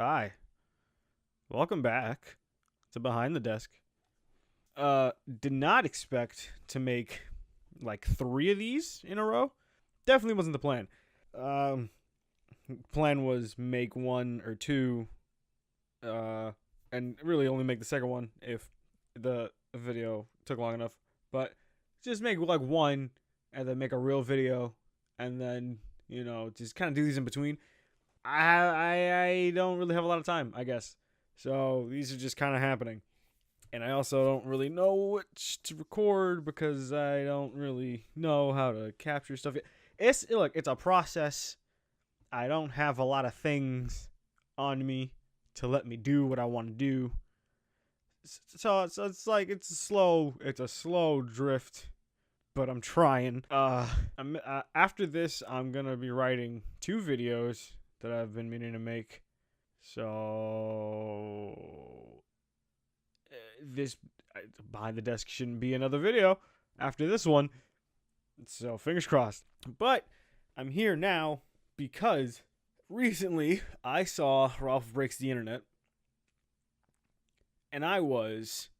Hi. Welcome back to Behind the Desk. Did not expect to make like 3 of these in a row. Definitely wasn't the plan. Plan was make 1 or 2, and really only make the second one if the video took long enough. But just make like 1 and then make a real video and then, just kind of do these in between. I don't really have a lot of time, I guess. So these are just kind of happening. And I also don't really know which to record because I don't really know how to capture stuff. It's a process. I don't have a lot of things on me to let me do what I want to do. So it's a slow drift, but I'm trying. After this, I'm gonna be writing 2 videos that I've been meaning to make. So this Behind the Desk shouldn't be another video after this one. So fingers crossed. But I'm here now because recently I saw Ralph Breaks the Internet, and I was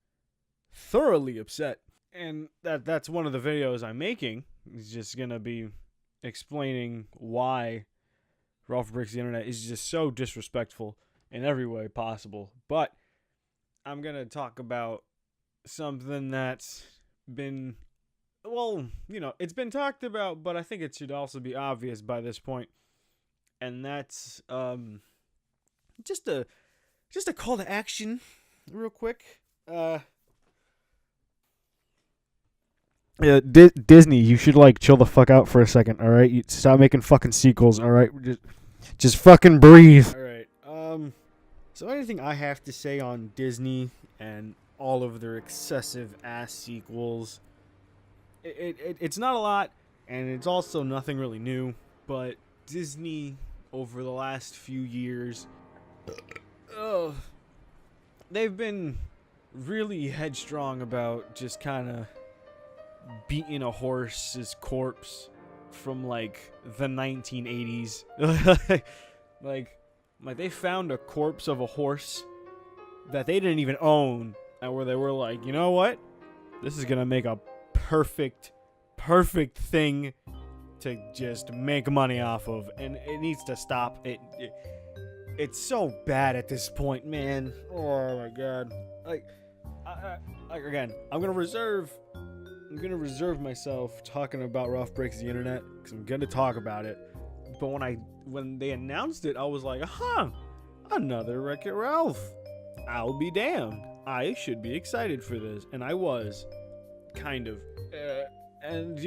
thoroughly upset. And that's one of the videos I'm making. It's just gonna be explaining why Ralph Breaks the Internet is just so disrespectful in every way possible. But I'm going to talk about something that's been, it's been talked about, but I think it should also be obvious by this point. And that's just a call to action real quick. Disney, you should chill the fuck out for a second, all right? You stop making fucking sequels, all right? Just fucking breathe. All right. So anything I have to say on Disney and all of their excessive ass sequels, it's not a lot, and it's also nothing really new. But Disney over the last few years, they've been really headstrong about just kind of beating a horse's corpse from the 1980s. like they found a corpse of a horse that they didn't even own, and where they were like, you know what, this is gonna make a perfect thing to just make money off of, and it needs to stop. It's so bad at this point, man. Oh my god. Again, I'm gonna reserve myself talking about Ralph Breaks the Internet because I'm gonna talk about it. But when they announced it, I was like, another Wreck-It Ralph. I'll be damned. I should be excited for this, and I was, kind of. And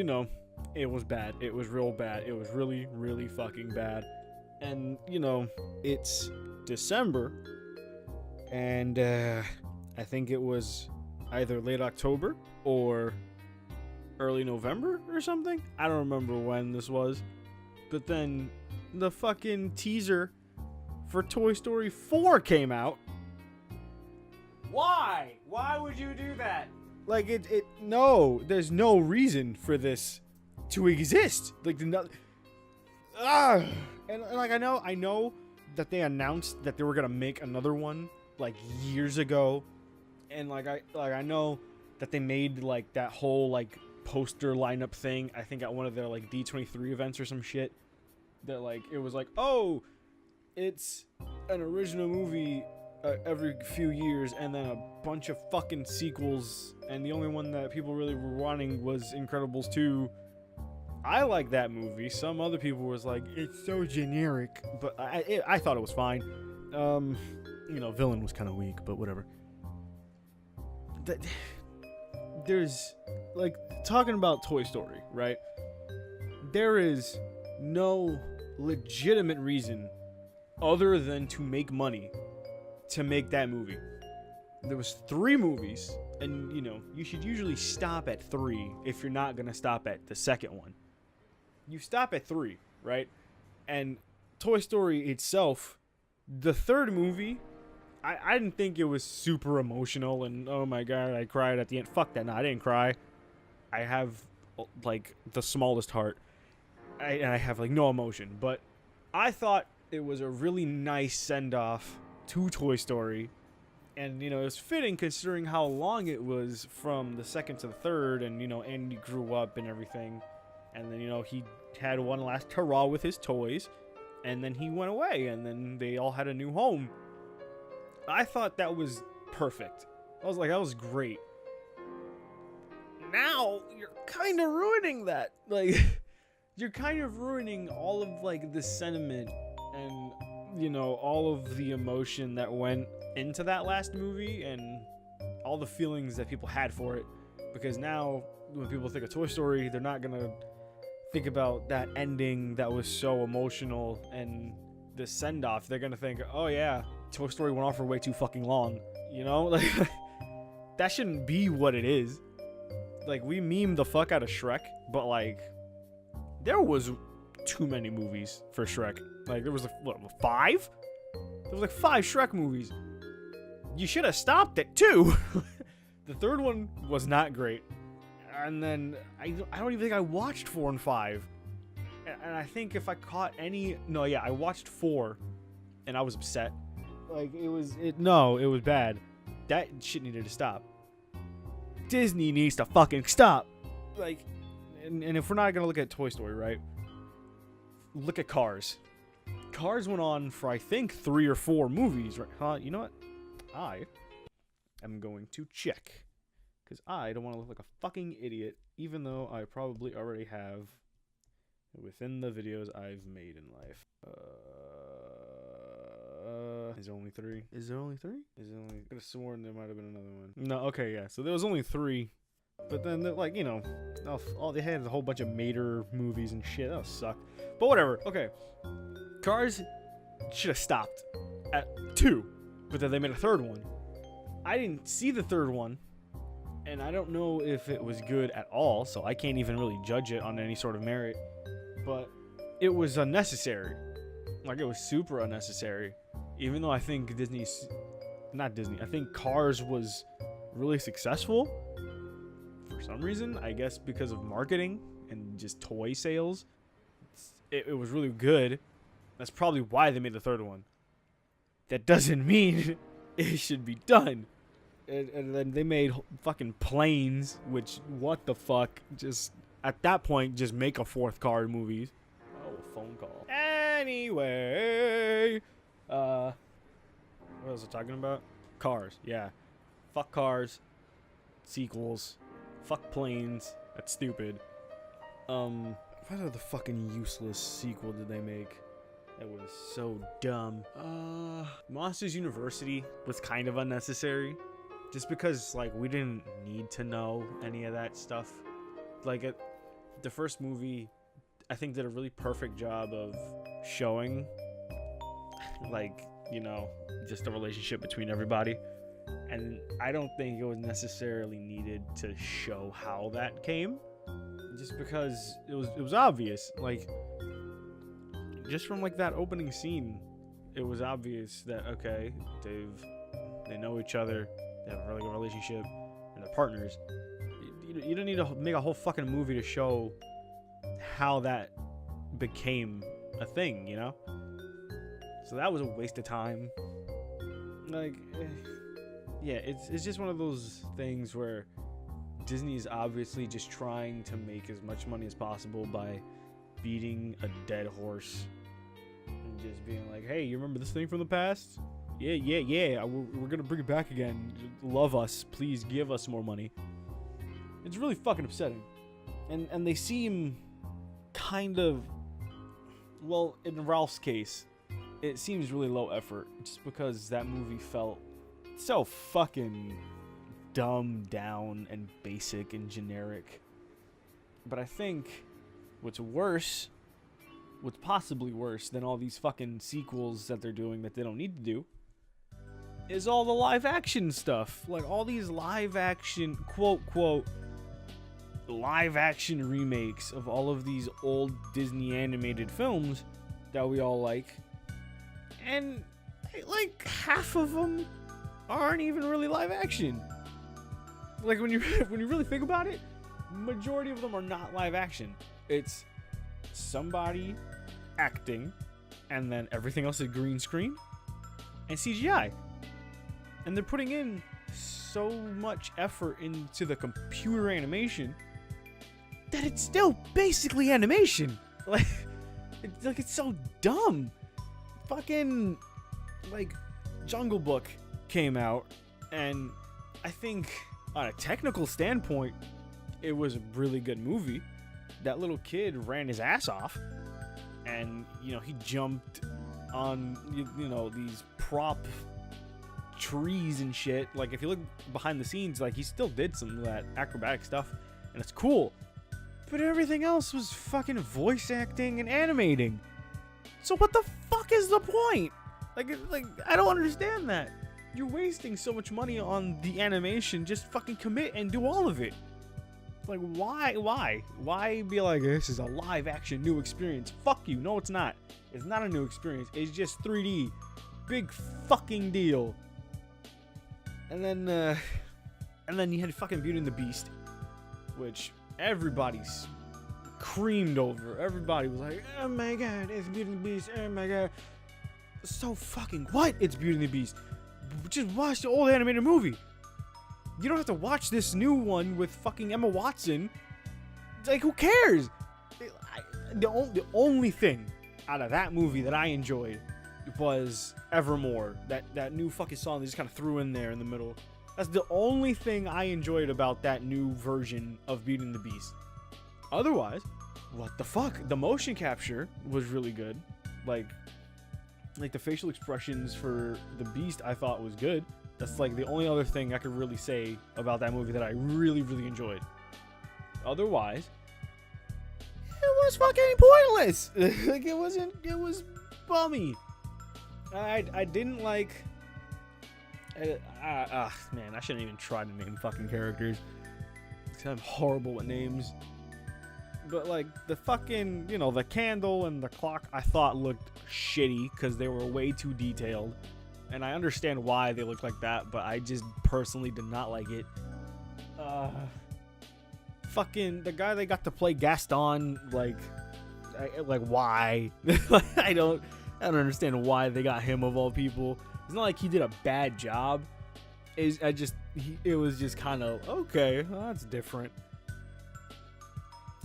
it was bad. It was real bad. It was really, really fucking bad. And it's December, and I think it was either late October or early November or something. I don't remember when this was. But then the fucking teaser for Toy Story 4 came out. Why? Why would you do that? No, there's no reason for this to exist. And I know that they announced that they were gonna make another one years ago. And I know that they made that whole poster lineup thing, I think at one of their D23 events or some shit, that it was oh, it's an original movie every few years and then a bunch of fucking sequels, and the only one that people really were wanting was Incredibles 2. I like that movie. Some other people was it's so generic, but I thought it was fine. Villain was kind of weak, but whatever. There's talking about Toy Story, right? There is no legitimate reason other than to make money to make that movie. There was 3 movies, and you should usually stop at 3 if you're not gonna stop at the second one. You stop at 3, right? And Toy Story itself, the 3rd movie, I didn't think it was super emotional and oh my god, I cried at the end. Fuck that. No, I didn't cry. I have the smallest heart. I have no emotion, but I thought it was a really nice send-off to Toy Story. And, you know, it was fitting considering how long it was from the second to the third. And, you know, Andy grew up and everything. And then, you know, he had one last hurrah with his toys. And then he went away. And then they all had a new home. I thought that was perfect. I was like, that was great. Now, you're kind of ruining that. Like, you're kind of ruining all of, like, the sentiment and, you know, all of the emotion that went into that last movie and all the feelings that people had for it. Because now, when people think of Toy Story, they're not gonna think about that ending that was so emotional and the send-off. They're gonna think, oh yeah, Toy Story went on for way too fucking long. You know? Like, that shouldn't be what it is. Like, we meme the fuck out of Shrek, but, like, there was too many movies for Shrek. Like, there was, like, what, 5? There was, like, 5 Shrek movies. You should have stopped at 2. The third one was not great. And then, I don't even think I watched 4 and 5. And I think if I caught any... No, yeah, I watched 4, and I was upset. Like, it was bad. That shit needed to stop. Disney needs to fucking stop. Like, and if we're not gonna look at Toy Story, right? Look at Cars. Cars went on for, I think, 3 or 4 movies, right? You know what? I am going to check. Because I don't want to look like a fucking idiot, even though I probably already have within the videos I've made in life. Is there only 3? Is there only 3? Is there only... I could have sworn there might have been another one. No, okay, yeah. So there was only 3. But then, like, you know, all they had a whole bunch of Mater movies and shit. That sucked. But whatever. Okay. Cars should have stopped at 2. But then they made a 3rd one. I didn't see the 3rd one. And I don't know if it was good at all. So I can't even really judge it on any sort of merit. But it was unnecessary. Like, it was super unnecessary. Even though I think I think Cars was really successful for some reason. I guess because of marketing and just toy sales. It was really good. That's probably why they made the 3rd one. That doesn't mean it should be done. And then they made fucking Planes, which, what the fuck? Just, at that point, just make a 4th car movie. Oh, phone call. Anyway, what was I talking about? Cars, yeah. Fuck Cars. Sequels. Fuck Planes. That's stupid. What other fucking useless sequel did they make? That was so dumb. Monsters University was kind of unnecessary. Just because, like, we didn't need to know any of that stuff. Like, the first movie, I think, did a really perfect job of showing, like, you know, just the relationship between everybody. And I don't think it was necessarily needed to show how that came. Just because it was obvious. Like, just from, like, that opening scene, it was obvious that, okay, they know each other. They have a really good relationship, and they're partners. You don't need to make a whole fucking movie to show how that became a thing, you know? So that was a waste of time. Like, yeah, it's just one of those things where Disney is obviously just trying to make as much money as possible by beating a dead horse and just being like, hey, you remember this thing from the past? Yeah. We're gonna bring it back again. Love us. Please give us more money. It's really fucking upsetting. And they seem kind of... Well, in Ralph's case, it seems really low effort. Just because that movie felt so fucking dumbed down and basic and generic. But I think what's possibly worse than all these fucking sequels that they're doing that they don't need to do is all the live action stuff. Like, all these live action, quote, live action remakes of all of these old Disney animated films that we all like. And, like, half of them aren't even really live action. Like, when you really think about it, majority of them are not live action. It's somebody acting, and then everything else is green screen. and CGI. And they're putting in so much effort into the computer animation that it's still basically animation. Like it's so dumb. Fucking, like, Jungle Book came out, and I think on a technical standpoint, it was a really good movie. That little kid ran his ass off, and, you know, he jumped on, you know, these prop trees and shit. Like, if you look behind the scenes, like, he still did some of that acrobatic stuff, and it's cool. But everything else was fucking voice acting and animating. So what the fuck is the point? Like I don't understand that. You're wasting so much money on the animation. Just fucking commit and do all of it. Like, why be like, this is a live action new experience? Fuck you. No, it's not. It's not a new experience. It's just 3D. Big fucking deal. And then you had fucking Beauty and the Beast, which everybody's creamed over. Everybody was like, oh my god, it's Beauty and the Beast. Oh my god. So fucking what? It's Beauty and the Beast. Just watch the old animated movie. You don't have to watch this new one with fucking Emma Watson. Like, who cares? The only thing out of that movie that I enjoyed was Evermore. That new fucking song they just kind of threw in there in the middle. That's the only thing I enjoyed about that new version of Beauty and the Beast. Otherwise, what the fuck? The motion capture was really good. Like the facial expressions for the Beast I thought was good. That's like the only other thing I could really say about that movie that I really, really enjoyed. Otherwise, it was fucking pointless. Like, it was bummy. I didn't like... man, I shouldn't even try to name fucking characters. I'm horrible with names. But, like, the fucking, you know, the candle and the clock I thought looked shitty because they were way too detailed. And I understand why they look like that, but I just personally did not like it. Fucking, the guy they got to play Gaston, like why? I don't understand why they got him of all people. It's not like he did a bad job. It was just kind of, okay, well, that's different.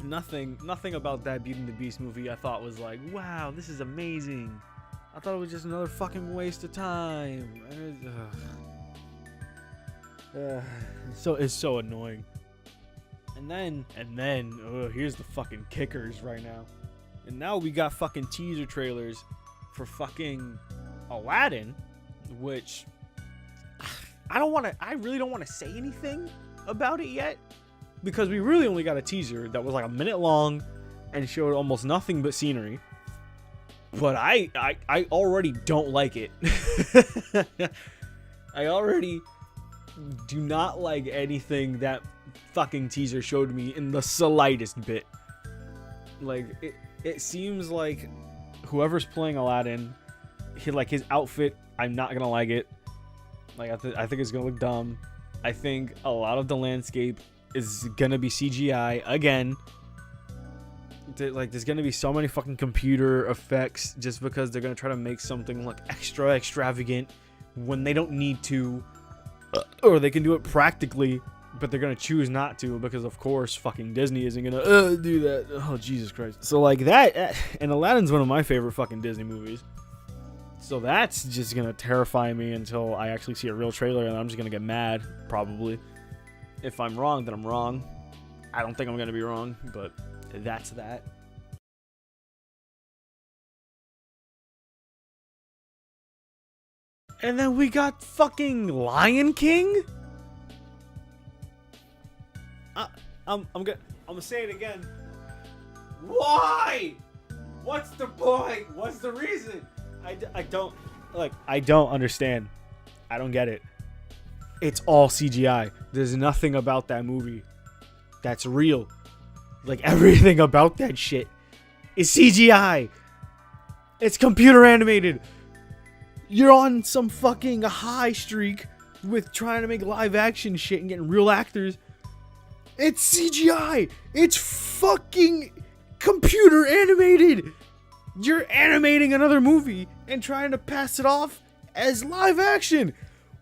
Nothing about that Beauty and the Beast movie I thought was like, wow, this is amazing. I thought it was just another fucking waste of time. So it's so annoying. And then, here's the fucking kickers right now. And now we got fucking teaser trailers for fucking Aladdin, which I really don't want to say anything about it yet, because we really only got a teaser that was like a minute long and showed almost nothing but scenery. But I already don't like it. I already do not like anything that fucking teaser showed me in the slightest bit. Like, it seems like whoever's playing Aladdin, his outfit, I'm not gonna like it. Like, I think it's gonna look dumb. I think a lot of the landscape is gonna be CGI again. Like, there's gonna be so many fucking computer effects just because they're gonna try to make something look extra extravagant when they don't need to, or they can do it practically, but they're gonna choose not to because, of course, fucking Disney isn't gonna do that. Oh, Jesus Christ. So, like, that, and Aladdin's one of my favorite fucking Disney movies. So that's just gonna terrify me until I actually see a real trailer, and I'm just gonna get mad, probably. If I'm wrong, then I'm wrong. I don't think I'm gonna be wrong, but that's that. And then we got fucking Lion King? I'm gonna say it again. Why? What's the point? What's the reason? I don't understand. I don't get it. It's all CGI. There's nothing about that movie that's real. Like, everything about that shit is CGI. It's computer animated. You're on some fucking high streak with trying to make live action shit and getting real actors. It's CGI. It's fucking computer animated. You're animating another movie and trying to pass it off as live action.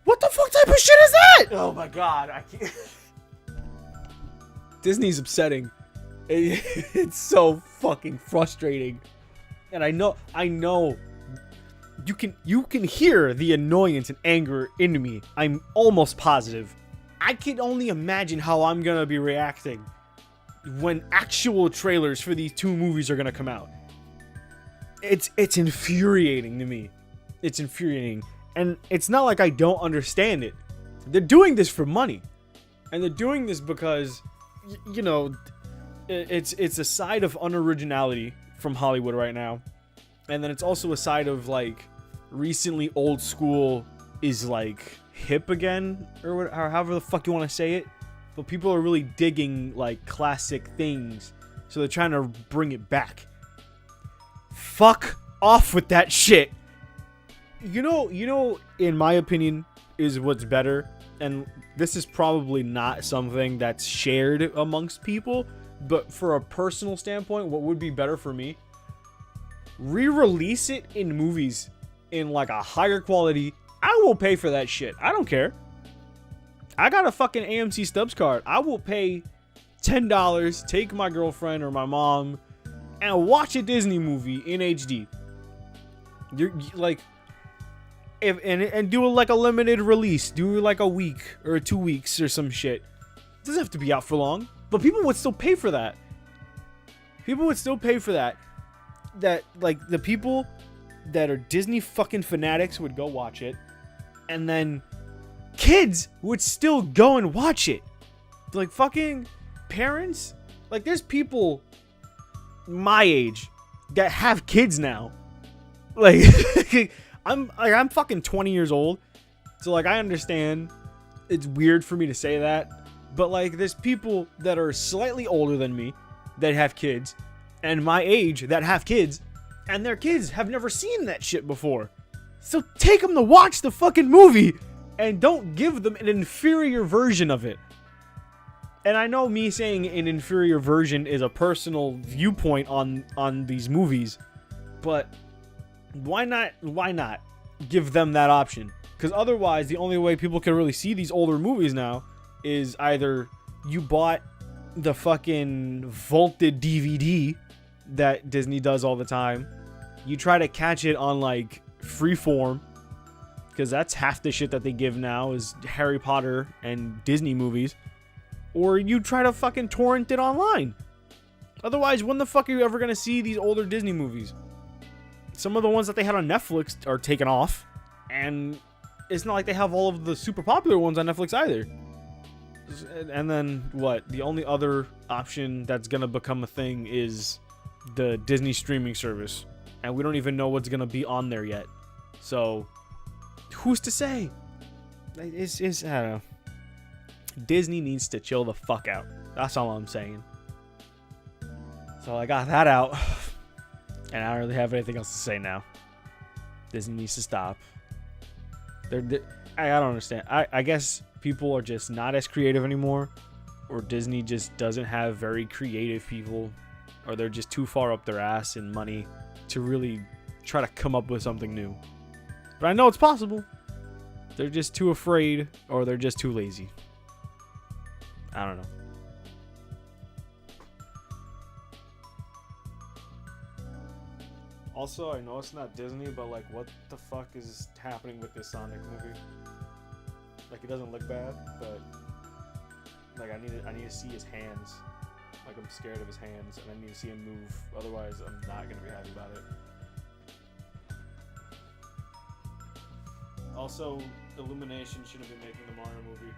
What the fuck type of shit is that? Oh my god, I can't. Disney's upsetting. It's so fucking frustrating. And I know you can hear the annoyance and anger in me. I'm almost positive. I can only imagine how I'm gonna be reacting when actual trailers for these two movies are gonna come out. It's infuriating to me. It's infuriating. And it's not like I don't understand it. They're doing this for money. And they're doing this because, you know, it's a side of unoriginality from Hollywood right now. And then it's also a side of, like, recently old school is, like, hip again, or however the fuck you want to say it. But people are really digging, like, classic things. So they're trying to bring it back. Fuck off with that shit. You know, in my opinion, is what's better. And this is probably not something that's shared amongst people. But for a personal standpoint, what would be better for me? Re-release it in movies in like a higher quality. I will pay for that shit. I don't care. I got a fucking AMC Stubs card. I will pay $10, take my girlfriend or my mom, and watch a Disney movie in HD. You're like, and do like a limited release. Do like a week or 2 weeks or some shit. It doesn't have to be out for long. But people would still pay for that. People would still pay for that. That, like, the people that are Disney fucking fanatics would go watch it. And then kids would still go and watch it. Like, fucking parents. Like, there's people my age that have kids now. Like, I'm fucking 20 years old. So, like, I understand it's weird for me to say that. But, like, there's people that are slightly older than me that have kids, and my age that have kids, and their kids have never seen that shit before. So take them to watch the fucking movie, and don't give them an inferior version of it. And I know me saying an inferior version is a personal viewpoint on these movies, but why not give them that option? Because otherwise, the only way people can really see these older movies now is either you bought the fucking vaulted DVD that Disney does all the time. You try to catch it on, like, Freeform, because that's half the shit that they give now is Harry Potter and Disney movies. Or you try to fucking torrent it online. Otherwise, when the fuck are you ever gonna see these older Disney movies? Some of the ones that they had on Netflix are taken off, and it's not like they have all of the super popular ones on Netflix either. And then what? The only other option that's gonna become a thing is the Disney streaming service, and we don't even know what's gonna be on there yet. So who's to say? It's I don't know. Disney needs to chill the fuck out. That's all I'm saying. So I got that out, and I don't really have anything else to say now. Disney needs to stop. I don't understand. I guess people are just not as creative anymore, or Disney just doesn't have very creative people, or they're just too far up their ass in money to really try to come up with something new. But I know it's possible. They're just too afraid, or they're just too lazy. I don't know. Also, I know it's not Disney, but like, what the fuck is happening with this Sonic movie? Like, it doesn't look bad, but like, I need to see his hands. Like, I'm scared of his hands, and I need to see him move. Otherwise, I'm not gonna be happy about it. Also, Illumination shouldn't be making the Mario movie.